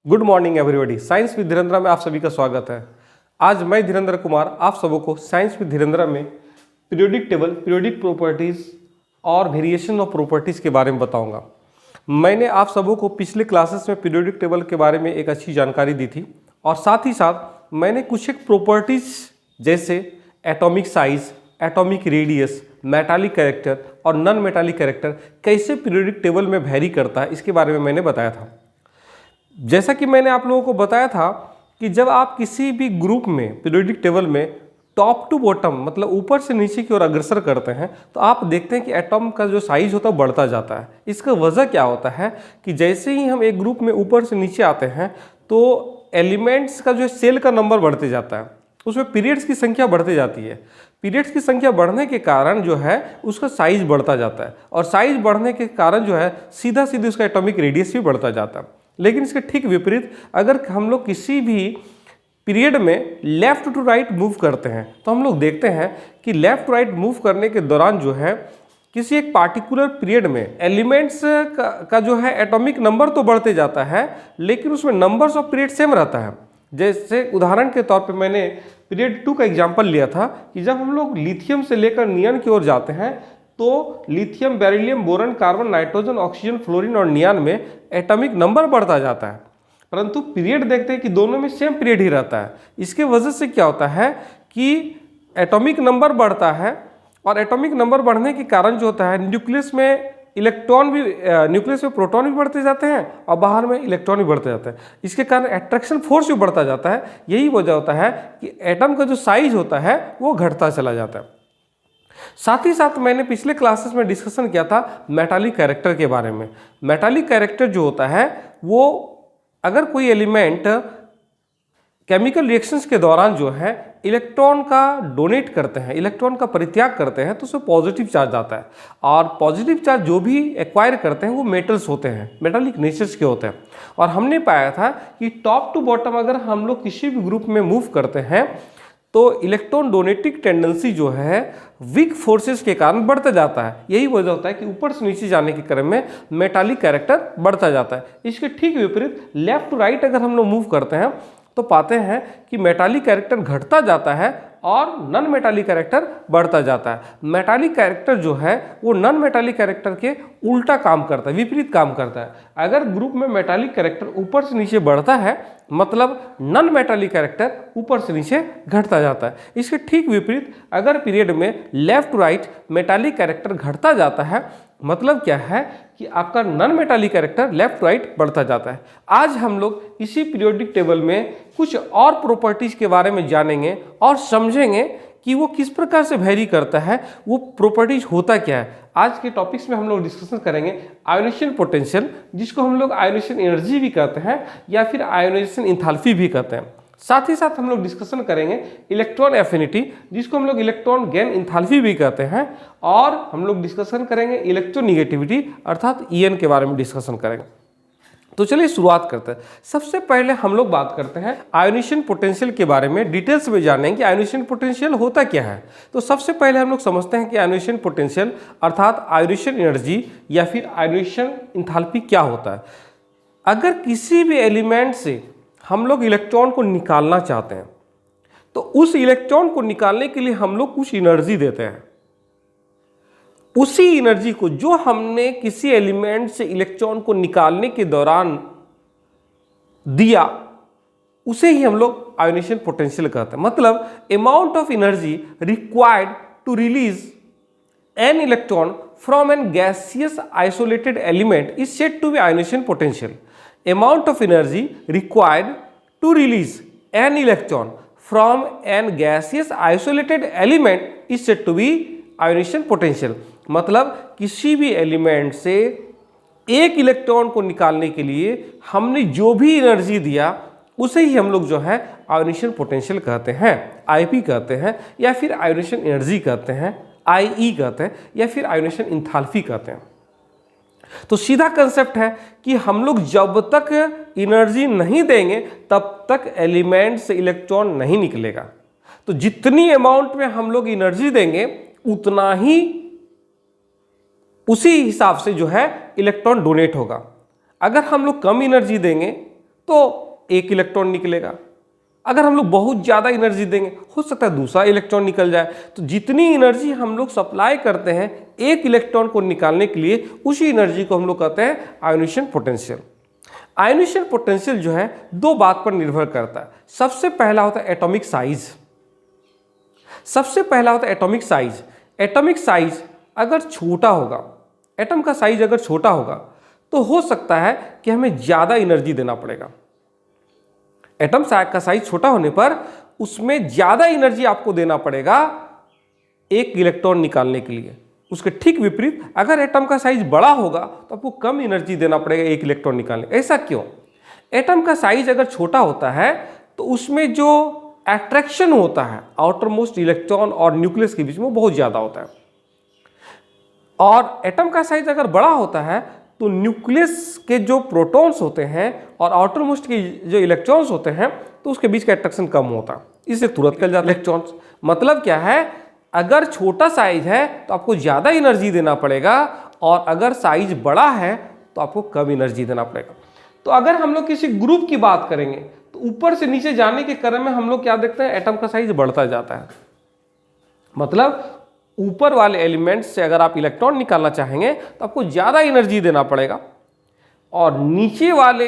Good morning everybody. Science with Dhirendra में आप सभी का स्वागत है। आज मैं धीरेन्द्र कुमार आप सबों को साइंस विद धीरेन्द्र में पीरियोडिक टेबल, पीरियोडिक प्रॉपर्टीज और वेरिएशन ऑफ प्रॉपर्टीज के बारे में बताऊंगा। मैंने आप सबों को पिछले क्लासेस में पीरियोडिक टेबल के बारे में एक अच्छी जानकारी दी थी और साथ ही साथ मैंने कुछ एक प्रॉपर्टीज जैसे atomic size, atomic radius, metallic character और नॉन मेटालिक कैरेक्टर कैसे पीरियोडिक टेबल में वेरी करता है इसके बारे में मैंने बताया था। जैसा कि मैंने आप लोगों को बताया था कि जब आप किसी भी ग्रुप में पीरियोडिक टेबल में टॉप टू बॉटम मतलब ऊपर से नीचे की ओर अग्रसर करते हैं तो आप देखते हैं कि एटॉम का जो साइज होता है बढ़ता जाता है। इसका वजह क्या होता है कि जैसे ही हम एक ग्रुप में ऊपर से नीचे आते हैं तो एलिमेंट्स का जो सेल का नंबर बढ़ते जाता है, उसमें पीरियड्स की संख्या बढ़ती जाती है। पीरियड्स की संख्या बढ़ने के कारण जो है उसका साइज बढ़ता जाता है और साइज बढ़ने के कारण जो है सीधा सीधे उसका एटॉमिक रेडियस भी बढ़ता जाता है। लेकिन इसके ठीक विपरीत अगर हम लोग किसी भी पीरियड में लेफ्ट टू राइट मूव करते हैं तो हम लोग देखते हैं कि लेफ्ट टू राइट मूव करने के दौरान जो है किसी एक पार्टिकुलर पीरियड में एलिमेंट्स का जो है एटॉमिक नंबर तो बढ़ते जाता है लेकिन उसमें नंबर्स ऑफ पीरियड सेम रहता है। जैसे उदाहरण के तौर पे मैंने पीरियड 2 का एग्जांपल लिया था कि जब हम लोग लिथियम से लेकर नियन की ओर जाते हैं तो lithium, beryllium, boron, carbon, nitrogen, oxygen, fluorine और नियॉन में एटॉमिक नंबर बढ़ता जाता है, परंतु पीरियड देखते हैं कि दोनों में सेम पीरियड ही रहता है। इसके वजह से क्या होता है कि एटॉमिक नंबर बढ़ता है और एटॉमिक नंबर बढ़ने के कारण जो होता है न्यूक्लियस में इलेक्ट्रॉन भी न्यूक्लियस में प्रोटॉन भी बढ़ते जाते हैं और बाहर में इलेक्ट्रॉन भी बढ़ते जाते हैं। इसके कारण अट्रैक्शन फोर्स भी बढ़ता जाता है। यही वजह होता है कि एटम का जो साइज होता है वो घटता चला जाता है। साथ ही साथ मैंने पिछले क्लासेस में डिस्कशन किया था मेटालिक कैरेक्टर के बारे में। मेटालिक कैरेक्टर जो होता है वो अगर कोई एलिमेंट केमिकल रिएक्शंस के दौरान जो है इलेक्ट्रॉन का डोनेट करते हैं, इलेक्ट्रॉन का परित्याग करते हैं तो उसमें पॉजिटिव चार्ज आता है और पॉजिटिव चार्ज जो भी एक्वायर करते हैं वो मेटल्स होते हैं, मेटालिक नेचर्स के होते हैं। और हमने पाया था कि टॉप टू बॉटम अगर हम लोग किसी भी ग्रुप में मूव करते हैं तो इलेक्ट्रॉन डोनेटिंग टेंडेंसी जो है वीक फोर्सेस के कारण बढ़ता जाता है। यही वजह होता है कि ऊपर से नीचे जाने के क्रम में मेटालिक कैरेक्टर बढ़ता जाता है। इसके ठीक विपरीत लेफ्ट टू राइट अगर हम लोग मूव करते हैं तो पाते हैं कि मेटालिक कैरेक्टर घटता जाता है और नॉन मेटालिक कैरेक्टर बढ़ता जाता है। मेटालिक कैरेक्टर जो है वो नॉन मेटालिक कैरेक्टर के उल्टा काम करता है, विपरीत काम करता है। अगर ग्रुप में मेटालिक कैरेक्टर ऊपर से नीचे बढ़ता है मतलब नॉन मेटालिक कैरेक्टर ऊपर से नीचे घटता जाता है। इसके ठीक विपरीत अगर पीरियड में left to right metallic character घटता जाता है मतलब क्या है कि आपका non metallic character left to right बढ़ता जाता है। आज हम लोग इसी पीरियोडिक टेबल में कुछ और प्रॉपर्टीज के बारे में जानेंगे और समझेंगे कि वो किस प्रकार से वेरी करता है, वो प्रॉपर्टीज होता क्या है। आज के टॉपिक्स में हम लोग डिस्कशन करेंगे आयोनेशन पोटेंशियल, जिसको हम लोग आयोनेशन एनर्जी भी कहते हैं या फिर आयोनाइजेशन एंथैल्पी भी कहते हैं। साथ ही साथ हम लोग डिस्कशन करेंगे इलेक्ट्रॉन एफिनिटी, जिसको हम लोग इलेक्ट्रॉन गेन एंथैल्पी भी कहते हैं, और हम लोग डिस्कशन करेंगे इलेक्ट्रोनेगेटिविटी अर्थात ईएन के बारे में डिस्कशन करेंगे। तो चलिए शुरुआत करते हैं। सबसे पहले हम लोग बात करते हैं आयोनेशन पोटेंशियल के बारे में, डिटेल्स में जानेंगे कि आयोनेशन पोटेंशियल होता क्या है। तो सबसे पहले हम लोग समझते हैं कि आयोनेशन पोटेंशियल अर्थात आयोनेशन एनर्जी या फिर आयोनेशन एंथैल्पी क्या होता है। अगर किसी भी एलिमेंट से हम लोग इलेक्ट्रॉन को निकालना चाहते हैं तो उस इलेक्ट्रॉन को निकालने के लिए हम लोग कुछ एनर्जी देते हैं। उसी एनर्जी को जो हमने किसी एलिमेंट से इलेक्ट्रॉन को निकालने के दौरान दिया उसे ही हम लोग आयोनेशन पोटेंशियल कहते हैं। मतलब amount of energy required to release an electron from an gaseous isolated element is said to be ionisation potential. Amount of energy required to release an electron from an gaseous isolated element is said to be ionization potential। मतलब किसी भी element से एक electron को निकालने के लिए हमने जो भी एनर्जी दिया उसे ही हम लोग जो है आयोनेशन पोटेंशियल कहते हैं, आईपी कहते हैं या फिर आयोनेशन एनर्जी कहते हैं, आईई कहते हैं या फिर आयोनेशन एंथैल्पी कहते हैं। तो सीधा कंसेप्ट है कि हम लोग जब तक एनर्जी नहीं देंगे तब तक एलिमेंट से इलेक्ट्रॉन नहीं निकलेगा। तो जितनी अमाउंट में हम लोग एनर्जी देंगे उतना ही उसी हिसाब से जो है इलेक्ट्रॉन डोनेट होगा। अगर हम लोग कम एनर्जी देंगे तो एक इलेक्ट्रॉन निकलेगा। अगर हम लोग बहुत ज़्यादा एनर्जी देंगे, हो सकता है दूसरा इलेक्ट्रॉन निकल जाए। तो जितनी एनर्जी हम लोग सप्लाई करते हैं एक इलेक्ट्रॉन को निकालने के लिए, उसी एनर्जी को हम लोग कहते हैं आयोनेशन पोटेंशियल। आयोनेशन पोटेंशियल जो है दो बात पर निर्भर करता है। सबसे पहला होता है एटॉमिक साइज। एटॉमिक साइज अगर छोटा होगा, एटम का साइज अगर छोटा होगा तो हो सकता है कि हमें ज़्यादा एनर्जी देना पड़ेगा। एटम का साइज छोटा होने पर उसमें ज़्यादा एनर्जी आपको देना पड़ेगा एक इलेक्ट्रॉन निकालने के लिए। उसके ठीक विपरीत अगर एटम का साइज बड़ा होगा तो आपको कम एनर्जी देना पड़ेगा एक इलेक्ट्रॉन निकालने। ऐसा क्यों? एटम का साइज अगर छोटा होता है तो उसमें जो अट्रैक्शन होता है आउटर मोस्ट इलेक्ट्रॉन और न्यूक्लियस के बीच में बहुत ज़्यादा होता है। और एटम का साइज अगर बड़ा होता है तो न्यूक्लियस के जो प्रोटॉन्स होते हैं और आउटर मोस्ट के जो इलेक्ट्रॉन्स होते हैं तो उसके बीच का अट्रैक्शन कम होता है, इससे तुरंत निकल जाते इलेक्ट्रॉन्स। मतलब क्या है, अगर छोटा साइज है तो आपको ज़्यादा एनर्जी देना पड़ेगा और अगर साइज बड़ा है तो आपको कम एनर्जी देना पड़ेगा। तो अगर हम लोग किसी ग्रुप की बात करेंगे तो ऊपर से नीचे जाने के क्रम में हम लोग क्या देखते हैं, एटम का साइज बढ़ता जाता है। मतलब ऊपर वाले एलिमेंट्स से अगर आप इलेक्ट्रॉन निकालना चाहेंगे तो आपको ज़्यादा एनर्जी देना पड़ेगा, और नीचे वाले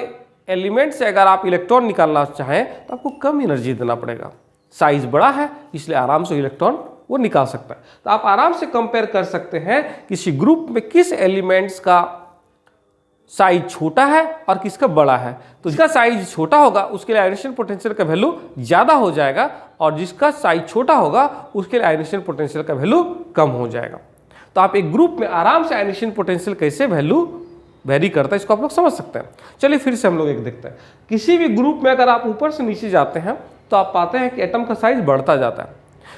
एलिमेंट से अगर आप इलेक्ट्रॉन निकालना चाहें तो आपको कम एनर्जी देना पड़ेगा। साइज बड़ा है इसलिए आराम से इलेक्ट्रॉन वो निकाल सकता है। तो आप आराम से कंपेयर कर सकते हैं किसी ग्रुप में किस एलिमेंट्स का साइज छोटा है और किसका बड़ा है। तो जिसका साइज छोटा होगा उसके लिए आयोनेशन पोटेंशियल का वैल्यू ज़्यादा हो जाएगा, और जिसका साइज छोटा होगा उसके लिए आयोनेशन पोटेंशियल का वैल्यू कम हो जाएगा। तो आप एक ग्रुप में आराम से आयोनेशन पोटेंशियल कैसे वैल्यू वेरी करता है इसको आप लोग समझ सकते हैं। चलिए फिर से हम लोग एक देखते हैं। किसी भी ग्रुप में अगर आप ऊपर से नीचे जाते हैं तो आप पाते हैं कि एटम का साइज बढ़ता जाता है,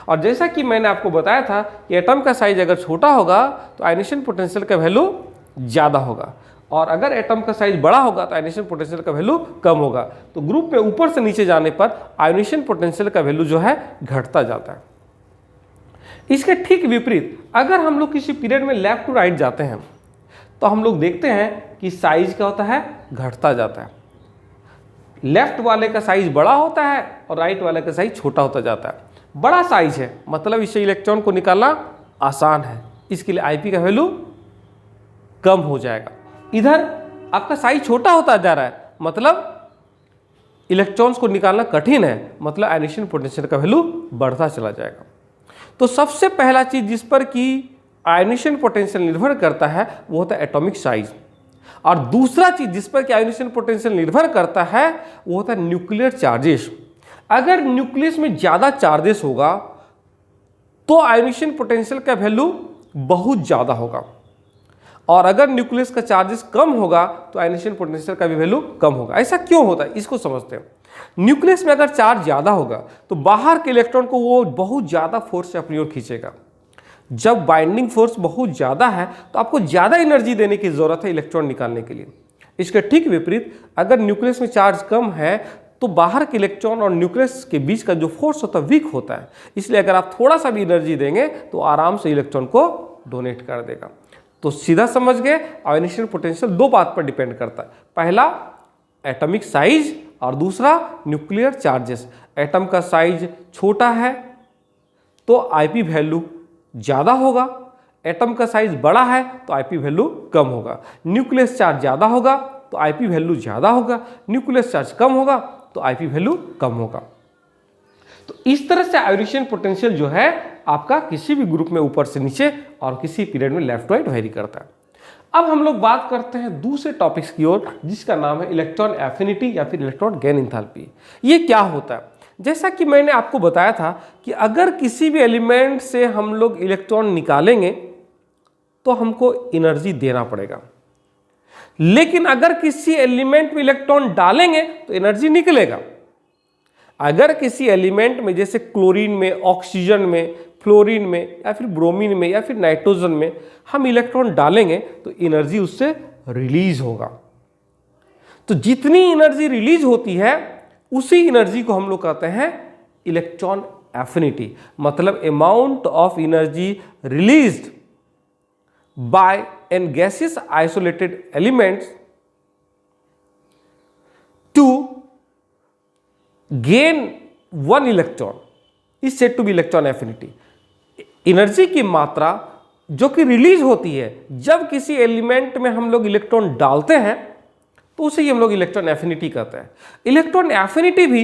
और जैसा कि मैंने आपको बताया था कि एटम का साइज अगर छोटा होगा तो आयोनेशन पोटेंशियल का वैल्यू ज़्यादा होगा, और अगर एटम का साइज बड़ा होगा तो आयोनेशन पोटेंशियल का वैल्यू कम होगा। तो ग्रुप में ऊपर से नीचे जाने पर आयोनेशन पोटेंशियल का वैल्यू जो है घटता जाता है। इसके ठीक विपरीत अगर हम लोग किसी पीरियड में लेफ्ट टू राइट जाते हैं तो हम लोग देखते हैं कि साइज क्या होता है, घटता जाता है। लेफ्ट वाले का साइज बड़ा होता है और राइट वाले का साइज छोटा होता जाता है। बड़ा साइज है मतलब इससे इलेक्ट्रॉन को निकालना आसान है, इसके लिए आईपी का वैल्यू कम हो जाएगा। इधर आपका साइज छोटा होता जा रहा है मतलब इलेक्ट्रॉन्स को निकालना कठिन है, मतलब आयोनेशन पोटेंशियल का वैल्यू बढ़ता चला जाएगा। तो सबसे पहला चीज जिस पर कि आयोनेशन पोटेंशियल निर्भर करता है वो होता है एटॉमिक साइज, और दूसरा चीज जिस पर कि आयोनेशन पोटेंशियल निर्भर करता है वो होता है न्यूक्लियर चार्जेस। अगर न्यूक्लियस में ज़्यादा चार्जेस होगा तो आयोनेशन पोटेंशियल का वैल्यू बहुत ज़्यादा होगा, और अगर न्यूक्लियस का चार्जेस कम होगा तो आयोनेशन पोटेंशियल का भी वैल्यू कम होगा। ऐसा क्यों होता है इसको समझते हैं। न्यूक्लियस में अगर चार्ज ज़्यादा होगा तो बाहर के इलेक्ट्रॉन को वो बहुत ज़्यादा फोर्स से अपनी ओर खींचेगा। जब बाइंडिंग फोर्स बहुत ज़्यादा है तो आपको ज़्यादा एनर्जी देने की ज़रूरत है इलेक्ट्रॉन निकालने के लिए। इसके ठीक विपरीत अगर न्यूक्लियस में चार्ज कम है तो बाहर के इलेक्ट्रॉन और न्यूक्लियस के बीच का जो फोर्स होता है वीक होता है, इसलिए अगर आप थोड़ा सा भी एनर्जी देंगे तो आराम से इलेक्ट्रॉन को डोनेट कर देगा। तो सीधा समझ गए आयोनेशन पोटेंशियल दो बात पर डिपेंड करता है, पहला एटॉमिक साइज और दूसरा न्यूक्लियर चार्जेस। एटम का साइज छोटा है तो आईपी वैल्यू ज़्यादा होगा, एटम का साइज बड़ा है तो आईपी वैल्यू कम होगा। न्यूक्लियस चार्ज ज़्यादा होगा तो आईपी वैल्यू ज़्यादा होगा, न्यूक्लियस चार्ज कम होगा तो आईपी वैल्यू कम होगा। तो इस तरह से आयोनेशन पोटेंशियल जो है आपका किसी भी ग्रुप में ऊपर से नीचे और किसी पीरियड में लेफ्ट टू राइट वेरी करता है। अब हम लोग बात करते हैं दूसरे टॉपिक्स की ओर जिसका नाम है इलेक्ट्रॉन एफिनिटी या फिर इलेक्ट्रॉन गेन एंथैल्पी। ये क्या होता है? जैसा कि मैंने आपको बताया था कि अगर किसी भी एलिमेंट से हम लोग इलेक्ट्रॉन निकालेंगे तो हमको एनर्जी देना पड़ेगा, लेकिन अगर किसी एलिमेंट में इलेक्ट्रॉन डालेंगे तो एनर्जी निकलेगा। अगर किसी एलिमेंट में जैसे क्लोरीन में, ऑक्सीजन में, फ्लोरीन में या फिर ब्रोमीन में या फिर नाइट्रोजन में हम इलेक्ट्रॉन डालेंगे तो एनर्जी उससे रिलीज होगा। तो जितनी एनर्जी रिलीज होती है उसी एनर्जी को हम लोग कहते हैं इलेक्ट्रॉन एफिनिटी, मतलब amount of energy released by an gaseous isolated elements to gain one electron is said to be electron affinity. Energy की मात्रा जो कि रिलीज होती है जब किसी एलिमेंट में हम लोग इलेक्ट्रॉन डालते हैं तो उसे ही हम लोग इलेक्ट्रॉन एफिनिटी कहते हैं। इलेक्ट्रॉन एफिनिटी भी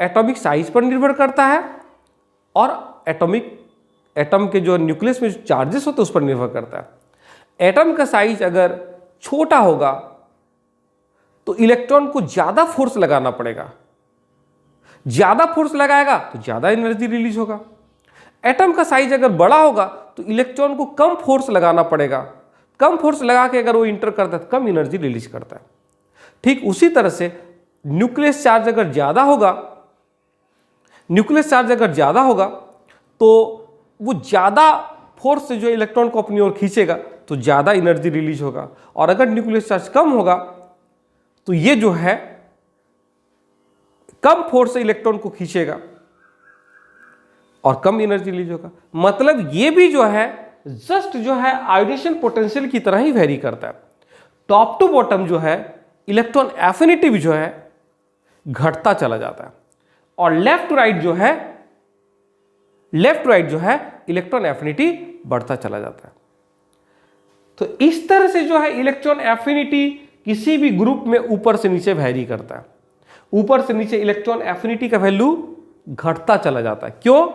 एटॉमिक साइज पर निर्भर करता है और एटम के जो न्यूक्लियस में जो चार्जेस होते हैं उस पर निर्भर करता है। एटम का साइज अगर छोटा होगा तो इलेक्ट्रॉन को ज्यादा फोर्स लगाना पड़ेगा, ज्यादा फोर्स लगाएगा तो ज्यादा एनर्जी रिलीज होगा। एटम का साइज अगर बड़ा होगा तो इलेक्ट्रॉन को कम फोर्स लगाना पड़ेगा, कम फोर्स लगा के अगर वो इंटर करता है तो कम एनर्जी रिलीज करता है। ठीक उसी तरह से न्यूक्लियस चार्ज अगर ज्यादा होगा, न्यूक्लियस चार्ज अगर ज्यादा होगा तो वो ज्यादा फोर्स से जो इलेक्ट्रॉन को अपनी ओर खींचेगा तो ज्यादा एनर्जी रिलीज होगा। और अगर न्यूक्लियस चार्ज कम होगा तो ये जो है कम फोर्स से इलेक्ट्रॉन को खींचेगा और कम एनर्जी रिलीज होगा। मतलब ये भी जो है जस्ट जो है आयोनाइजेशन पोटेंशियल की तरह ही वेरी करता है। टॉप टू बॉटम जो है इलेक्ट्रॉन एफिनिटी भी जो है घटता चला जाता है और लेफ्ट टू राइट जो है इलेक्ट्रॉन एफिनिटी बढ़ता चला जाता है। तो इस तरह से जो है इलेक्ट्रॉन एफिनिटी किसी भी ग्रुप में ऊपर से नीचे वेरी करता है। ऊपर से नीचे इलेक्ट्रॉन एफिनिटी का वैल्यू घटता चला जाता है। क्यों?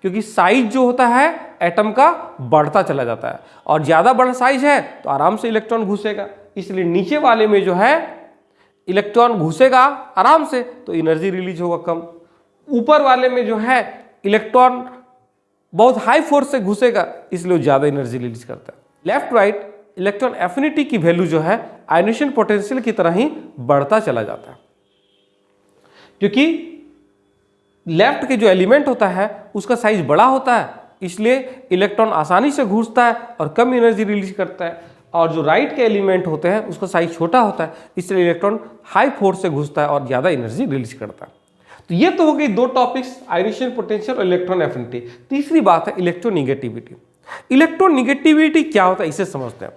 क्योंकि साइज जो होता है एटम का बढ़ता चला जाता है और ज्यादा बड़ा साइज है तो आराम से इलेक्ट्रॉन घुसेगा, इसलिए नीचे वाले में जो है इलेक्ट्रॉन घुसेगा आराम से तो एनर्जी रिलीज होगा कम। ऊपर वाले में जो है इलेक्ट्रॉन बहुत हाई फोर्स से घुसेगा इसलिए ज्यादा एनर्जी रिलीज करता है। लेफ्ट राइट इलेक्ट्रॉन एफिनिटी की वैल्यू जो है आयोनाइजेशन पोटेंशियल की तरह ही बढ़ता चला जाता है। क्योंकि लेफ्ट के जो एलिमेंट होता है उसका साइज बड़ा होता है इसलिए इलेक्ट्रॉन आसानी से घुसता है और कम एनर्जी रिलीज करता है, और जो राइट के एलिमेंट होते हैं उसका साइज छोटा होता है इसलिए इलेक्ट्रॉन हाई फोर्स से घुसता है और ज्यादा एनर्जी रिलीज करता है। तो ये तो हो गई दो टॉपिक्स, आयोनाइजेशन पोटेंशियल और इलेक्ट्रॉन एफिनिटी। तीसरी बात है इलेक्ट्रोनिगेटिविटी। इलेक्ट्रोनिगेटिविटी क्या होता है इसे समझते हैं।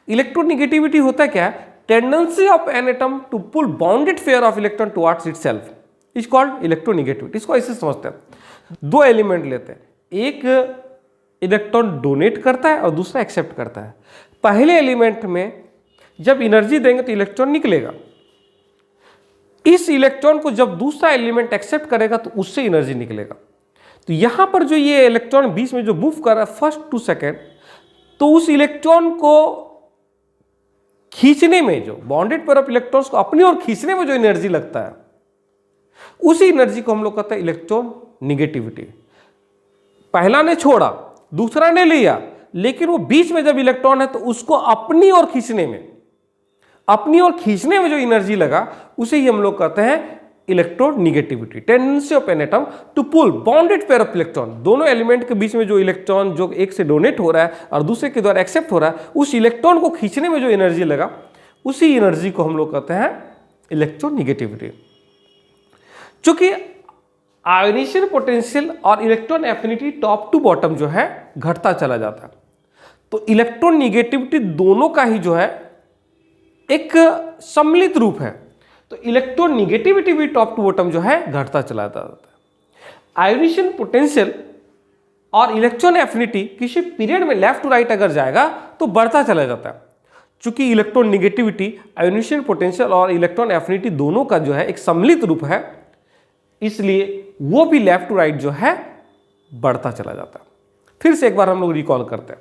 इलेक्ट्रोनिगेटिविटी होता है क्या है? Tendency of an atom to pull bounded pair of electron towards itself is called electronegativity. इसको ऐसे समझते हैं, दो एलिमेंट लेते हैं, एक इलेक्ट्रॉन डोनेट करता है और दूसरा एक्सेप्ट करता है। पहले एलिमेंट में जब एनर्जी देंगे तो इलेक्ट्रॉन निकलेगा, इस इलेक्ट्रॉन को जब दूसरा एलिमेंट एक्सेप्ट करेगा तो उससे एनर्जी निकलेगा। तो यहां पर जो ये इलेक्ट्रॉन बीच में जो मूव कर रहा है फर्स्ट 2 सेकेंड, तो उस इलेक्ट्रॉन को खींचने में, जो बॉन्डेड पेयर ऑफ इलेक्ट्रॉन्स को अपनी ओर खींचने में जो एनर्जी लगता है उसी एनर्जी को हम लोग कहते हैं इलेक्ट्रॉन निगेटिविटी। पहला ने छोड़ा, दूसरा ने लिया, लेकिन वो बीच में जब इलेक्ट्रॉन है तो उसको अपनी ओर खींचने में जो एनर्जी लगा उसे ही हम लोग कहते हैं electronegativity. Tendency of an atom to pull bounded pair of electron, दोनों एलिमेंट के बीच में जो इलेक्ट्रॉन जो एक से डोनेट हो रहा है और दूसरे के द्वारा एक्सेप्ट हो रहा है, उस इलेक्ट्रॉन को खींचने में जो एनर्जी लगा उसी एनर्जी को हम लोग कहते हैं इलेक्ट्रोनिगेटिविटी। चूंकि आयोनाइजेशन पोटेंशियल और electron affinity top to bottom जो है घटता चला जाता है, तो इलेक्ट्रोनिगेटिविटी दोनों का ही जो है एक सम्मिलित रूप है। तो इलेक्ट्रोनिगेटिविटी भी टॉप टू बॉटम जो है घटता चला जाता है। आयोनाइजेशन पोटेंशियल और इलेक्ट्रॉन एफिनिटी किसी पीरियड में लेफ्ट टू राइट अगर जाएगा तो बढ़ता चला जाता है। चूंकि इलेक्ट्रोनिगेटिविटी, आयोनाइजेशन पोटेंशियल और इलेक्ट्रॉन एफिनिटी दोनों का जो है एक सम्मिलित रूप है, इसलिए वो भी लेफ्ट टू राइट जो है बढ़ता चला जाता है। फिर से एक बार हम लोग रिकॉल करते हैं।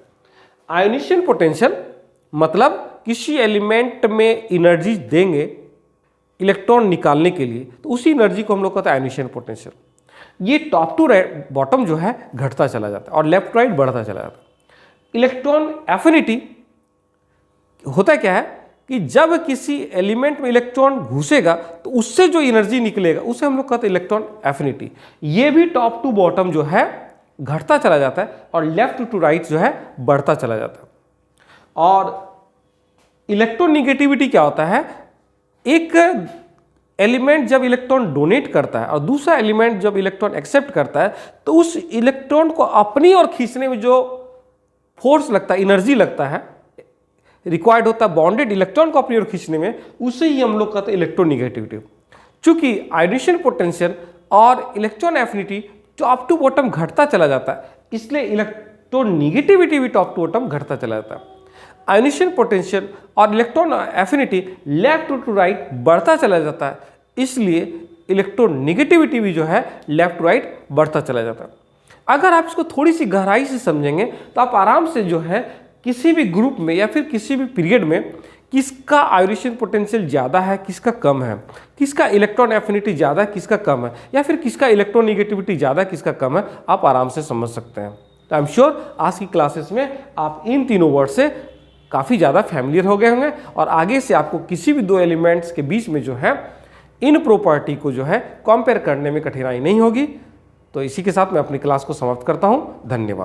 आयोनाइजेशन पोटेंशियल मतलब किसी एलिमेंट में एनर्जी देंगे इलेक्ट्रॉन निकालने के लिए, तो उसी एनर्जी को हम लोग कहते हैं आयोनाइजेशन पोटेंशियल। ये टॉप टू बॉटम जो है घटता चला जाता है और लेफ्ट राइट बढ़ता चला जाता है। इलेक्ट्रॉन एफिनिटी होता क्या है कि जब किसी एलिमेंट में इलेक्ट्रॉन घुसेगा तो उससे जो एनर्जी निकलेगा उसे हम लोग कहते हैं इलेक्ट्रॉन एफिनिटी। ये भी टॉप टू बॉटम जो है घटता चला जाता है और लेफ्ट टू राइट जो है बढ़ता चला जाता है। और इलेक्ट्रोनिगेटिविटी क्या होता है? एक एलिमेंट जब इलेक्ट्रॉन डोनेट करता है और दूसरा एलिमेंट जब इलेक्ट्रॉन एक्सेप्ट करता है तो उस इलेक्ट्रॉन को अपनी ओर खींचने में जो फोर्स लगता है, एनर्जी लगता है, रिक्वायर्ड होता है बॉन्डेड इलेक्ट्रॉन को अपनी ओर खींचने में, उसे ही हम लोग कहते हैं इलेक्ट्रोनिगेटिविटी। चूंकि आयोनाइजेशन पोटेंशियल और electron affinity top to bottom घटता चला जाता है, इसलिए इलेक्ट्रोनेगेटिविटी भी टॉप टू बॉटम घटता चला जाता है। आयोनाइजेशन पोटेंशियल और electron affinity left to right बढ़ता चला जाता है, इसलिए इलेक्ट्रोनेगेटिविटी भी जो है लेफ्ट टू राइट बढ़ता चला जाता है। अगर आप इसको थोड़ी सी गहराई से समझेंगे तो आप आराम से जो है किसी भी ग्रुप में या फिर किसी भी पीरियड में किसका आयोनाइजेशन पोटेंशियल ज़्यादा है, किसका कम है, किसका इलेक्ट्रॉन एफिनिटी ज़्यादा है, किसका कम है, या फिर किसका इलेक्ट्रोनेगेटिविटी ज़्यादा है, किसका कम है, आप आराम से समझ सकते हैं। तो आई एम श्योर आज की क्लासेस में आप इन तीनों वर्ड से काफ़ी ज़्यादा फैमिलियर हो गए होंगे और आगे से आपको किसी भी दो एलिमेंट्स के बीच में जो है इन प्रॉपर्टी को जो है कंपेयर करने में कठिनाई नहीं होगी। तो इसी के साथ मैं अपनी क्लास को समाप्त करता हूँ। धन्यवाद।